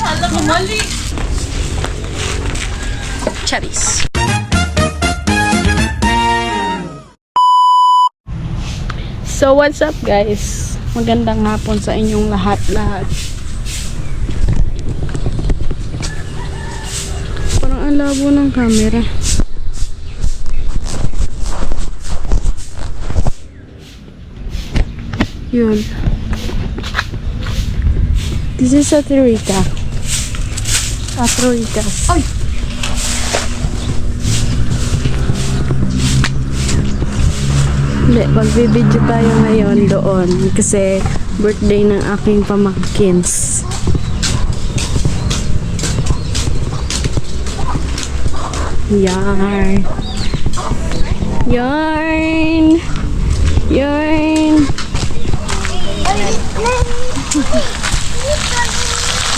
Alam mo, mali. Charis. So what's up guys? Magandang hapon sa inyong lahat-lahat. Parang ang labo ng camera. Yun. This is Atrika. Atroikas. Ay! Hindi, magbibideo tayo ngayon doon kasi birthday ng aking pamangkins. Yarn. Yarn. Yarn.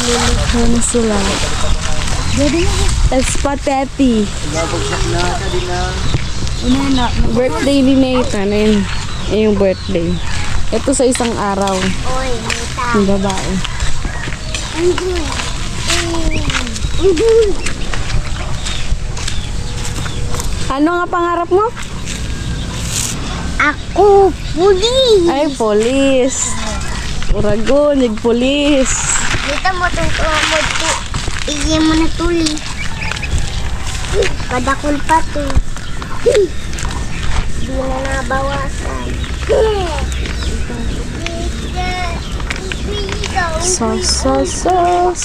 Lulukho na sila. Spaghetti. Birthday ni Nathan. Ayun. Yung birthday. Ito sa isang araw. Oy, Yung babae. Ano nga pangarap mo? Ako, pulis. Ay, police. Uragon, nag-police. Dito mo itong tuwamod po. Iye mo na tuli. Padakol pa to. Di na nabawasan. Sos.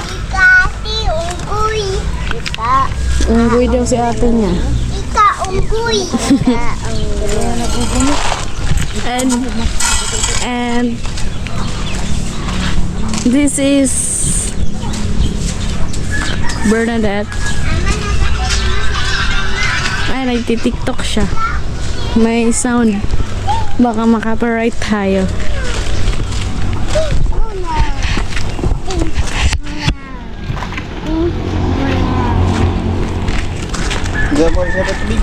Ikati, unggoy. Ika. Unggoy daw si ate niya. Ika, unggoy. Ika, unggoy. And this is Bernadette. Ay, nagtitiktok siya. May sound. Baka makapiright tayo. Diyan mo siya patubig.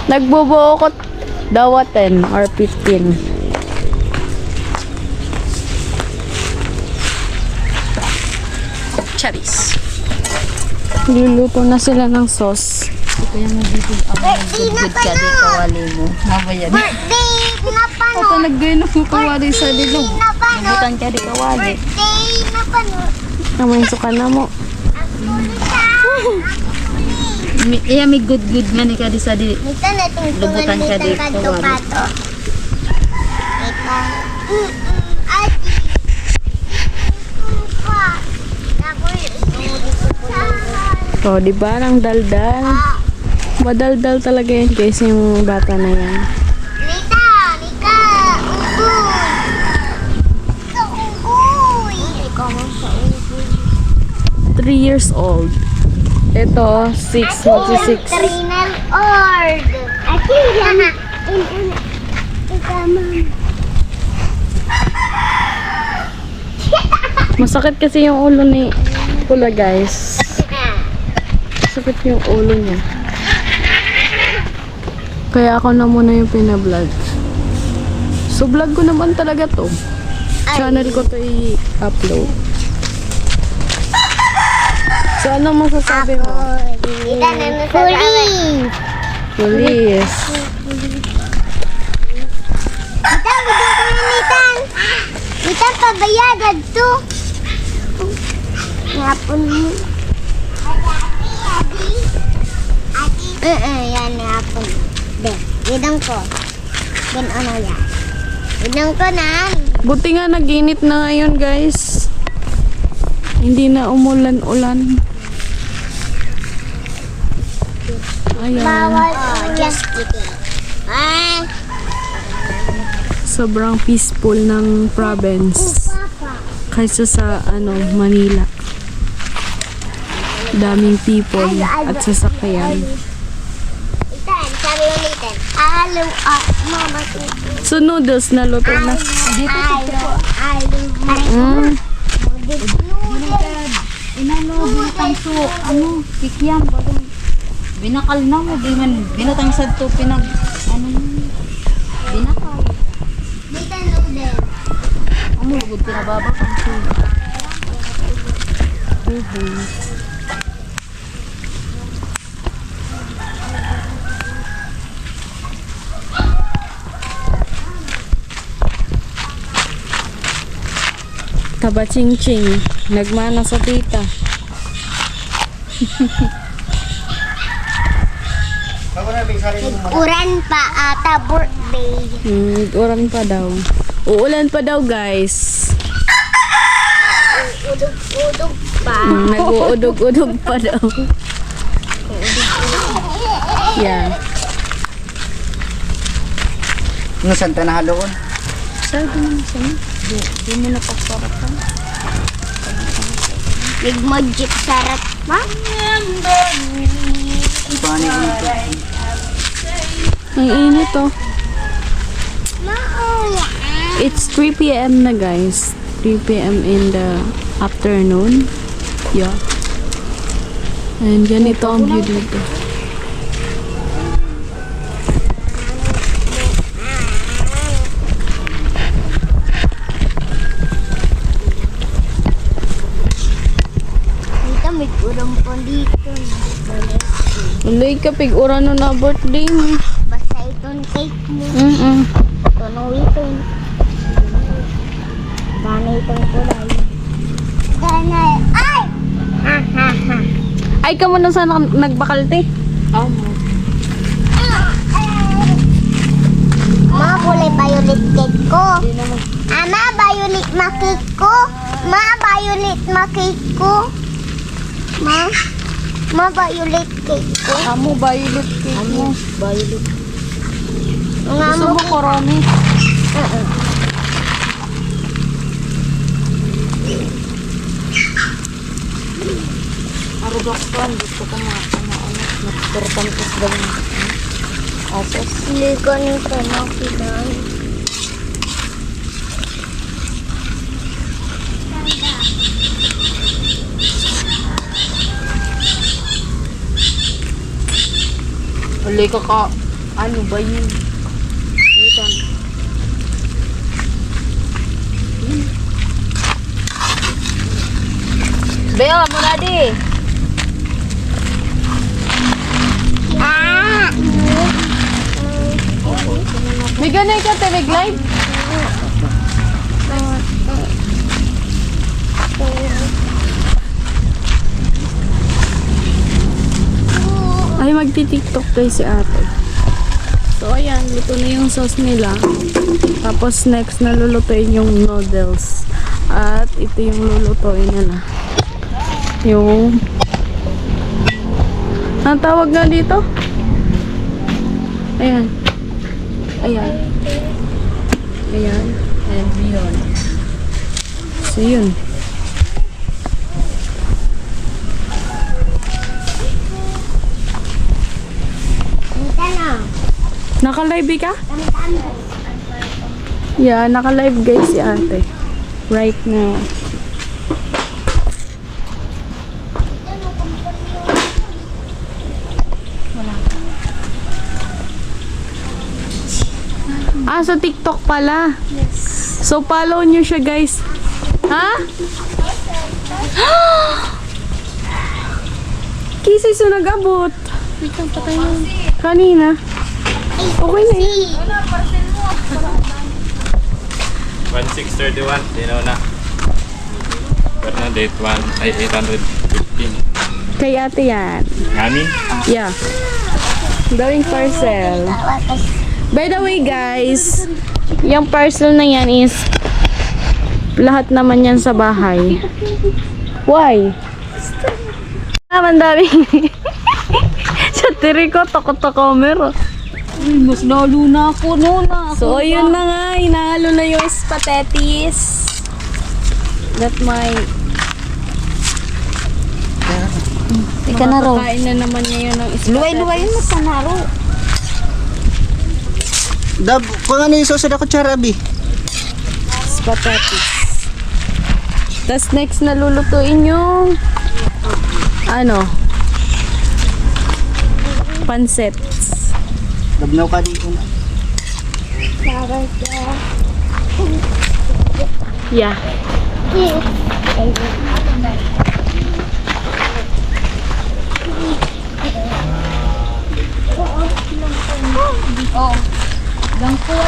Nagbubuokot daw 10 or 15. Charis. Luluto na sila ng sauce. Birthday na pa no. Kawali mo. Mabayan. Birthday na pa no. Ito naggayon ng kawali sa dilog. Birthday na pa no. Butan ka di kawali. Birthday na pa no. Naman suka na mo. Iya may good man ka di sa di. Mita na tungtungan Lubutan ka di, kanto kawali. kato. Mita. Adi. Kupa. Ako O, di ba? Ang daldal. Madaldal talaga yan guys, yung bata na yan. Mita. Mika. Unggoy. Sa unggoy. Ikaw mo sa unggoy. 3 years old. Ito, 6, magsi 6. Trinal Ord. Ate yan. Ikaw ma'am. Masakit kasi yung ulo ni Pula guys. Masakit yung ulo niya. Kaya ako na muna yung pinablog. So vlog ko naman talaga to. Channel ko to i-upload. So ano masasabi mo? Ita na nasasabi. Police. Mitan, budong ko na Mitan. Mitan, pabayagad to. Ngapon mo. Yan, ngapon. De, bidang ko. Ben, ano yan? Bidang ko na. Buti nga nag-init na ngayon guys. Hindi na umulan-ulan. Ayan. Bawal. Just kidding. Ay. Sobrang peaceful ng province kaysa sa Manila. Daming people at sasakyan. Mitan, sabi mo Mitan. Alo, mama. So noodles na luto na. Inano, binatang so, kikiam, bagong binakal na mo, di man, binatang sa to, ano yun? Binakaw. Dito noodle. Ang mulugod pinababa kang suga. Taba ching-ching. Nagmana sa tita. Bago na, may sarili mo muna. Uran pa ata birthday. Uran pa daw. Uulan pa daw, guys. Udog-udog pa. Nag-uudog-udog pa daw. Yeah. Nasaan tayo nahaloon? Sabi mo siya. Di mo na pagsarapan. Big magic sarap pa. Paano yun ito? Ang init oh. Mauya. It's 3 p.m. na, guys. 3 p.m. in the afternoon. Yeah. And ganito ang view dito. Dito may ulam po dito. Ulay ka, pig-ura no na birthday mo. Basta itong cake mo. Tunaw ito. Dana itong kulay. Dana. Ay! Ha ha ha. Ay, ka mo na sana nagbakalte. Ma, kulay violet cake ko. Ama, violet makik ko. Ma, violet makik ko. Ma, violet cake ko. Amo, violet cake mo. Violet. Nga Gusto mo. mo korami? Arugakpan. Gusto ko nagturpan ko sa daw. Asos. Ligo nito na kilang. Ulay ka ka. Ano ba yun? Itan. Bea, muna di. Ah! May ganay ka, Teleg Live? Ay, magti-tiktok tayo si ate. So, ayan, luto na yung sauce nila. Tapos, next na lulutuin yung noodles. At ito yung lulutuin nila. Yung... Ang tawag nga dito? Ayan. Ayan. Ayan. And beyond. So, yun. Dito na. Naka-live ka? Tama-tama. Yeah, naka-live guys si ate. Right now. Ah, sa TikTok pala. Yes. So, follow nyo siya, guys. Ha? Kisay so nag-abot. Kanina. Okay na yun. 1631, dinaw na. Pero na date 1 ay 815. Kay ate yan. Ngani? Yeah. Gawing parcel. By the way, guys, yung parcel na yan is lahat naman yan sa bahay. Why? Naman dami. Sa tiri ko, takot-takomer. Mas lalo na ako na. So, yun na nga. Inahalo na yung spaghettis. That my... Ika na raw. Makakain na naman niya yun ng spaghettis. Luway-luway mo sa naro. Dab, kung ano yung sauce na kutsara, Abi? Spaghettis. Tapos next na lulutuin yung ano, pansets. Dabnaw ka dito na. Yeah.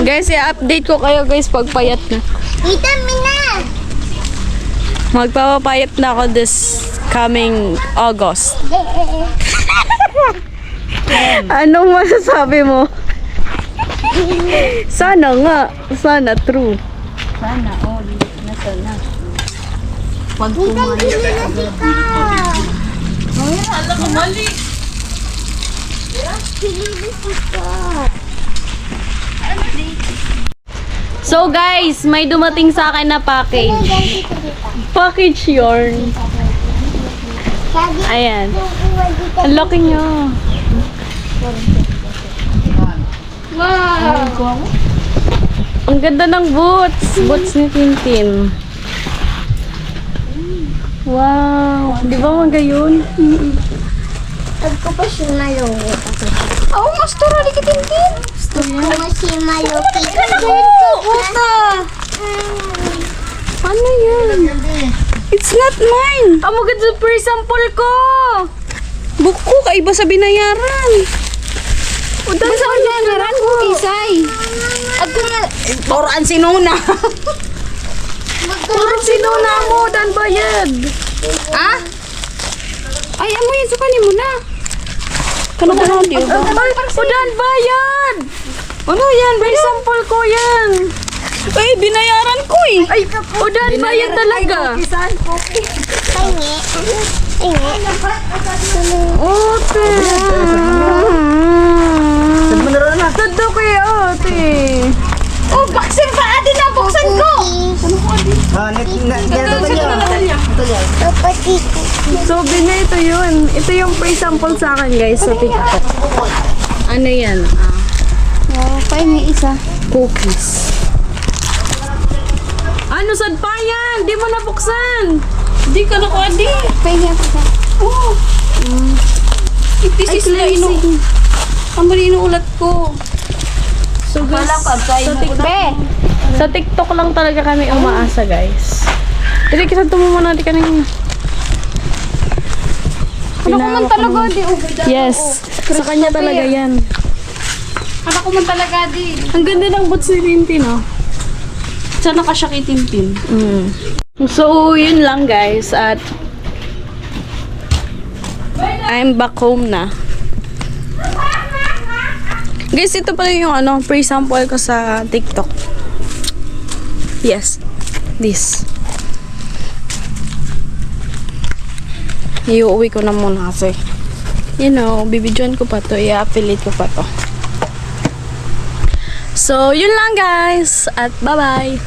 Guys, i-update ko kayo guys pag payat na. Tita Mina! Magpapapayat na ako this coming August. Anong masasabi mo? Sana nga. Sana true. Sana, oh, na sana. Pag Tita, hindi na sika! alam mo, mali. Hindi na sika! So guys, may dumating sa akin na package. Package yarn. Ayan. Ang laki niya. Wow! Ang ganda ng boots. Boots ni Tintin. Wow! Di ba magayon? Ako pa siya malungkot. Oh, mas turo ni Tintin. Ako pa siya malungkot. Ano yan? It's not mine. Amo gud super sample ko. Buko kaiba sa binayaran. Udan sa binayaran ko isay. Ako nga turan sinuna. Turan sinuna mo dan bayad. Ah? Ay amo yan sa kanin mo na. Kano ba na diyo ba? Udan bayad. Ano yan? May sample ko yan. Ay, binayaran ko eh. Ay, udan bayad talaga. Tingi. Ote. Saan mo naroon na? Tado kay ate. Oh, baksin pa ate na buksan ko. Ah, ito yan. Kapatid. So, ito yun. Ito yung pre-sample sa akin guys sa TikTok. Ano yan? Pa may isa. Cookies. Ano sad pa yan? Di mo nabuksan. Di ka nakuha di. Pahinga pa. Oh. This is the ang mali inuulat ko. So guys, sa TikTok lang talaga kami umaasa guys. Dili kita tumumo natin kanina. Ano ko man talaga di. Yes, sa kanya talaga yan. Ano ko man talaga di. Ang ganda ng boots ni Tintin oh. Sana ka siya kay Tintin. So, yun lang guys at I'm back home na. Guys, ito pala yung pre-sample ko sa TikTok. Yes. This. Iuwi ko na muna kasi bibidyoan ko pa to. I-affiliate ko pa to. So, yun lang guys. At bye-bye.